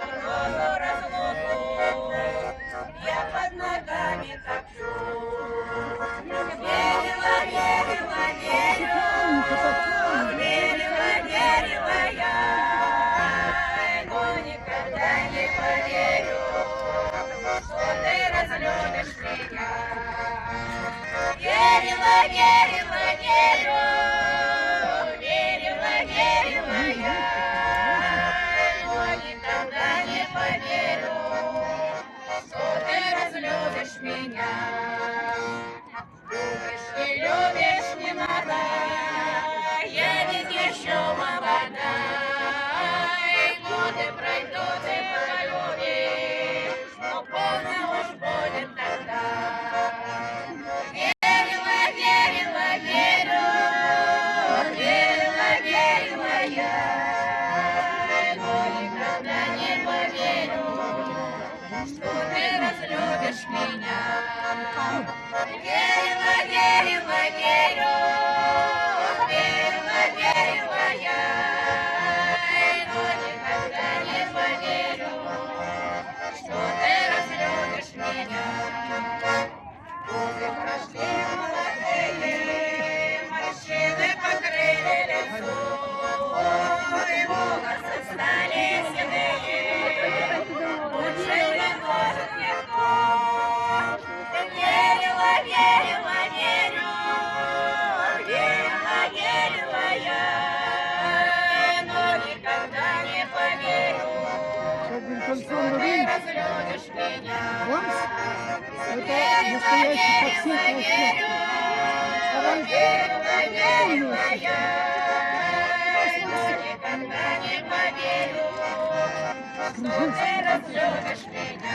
морозу разлуку я под ногами топчу. Верила, верила, верю, верила, верила я, но никогда не поверю, что ты разлюбишь меня. Верила, верила, верю, верила, верила я, но никогда не поверю, что ты разлюбишь меня. Любишь, не любишь, не надо, я ведь еще молода, и годы пройдут и полюбишь, но поздно уж будет тогда. Верила, верила, верю, верила, верила я, но никогда не поверю, что ты разлюбишь меня. Верила, верила, верю, верила, верила я, но никогда не поверю, что ты разлюбишь меня. Годы прошли молодые, морщины покрыли лицо, и волосы стали седые, лучше не может никто. Верила, верила, верю, верила, верила я, но никогда не поверю, что ты разлюбишь меня. Верила, верила, верю, верила, верила я, но никогда не поверю, что ты разлюбишь меня.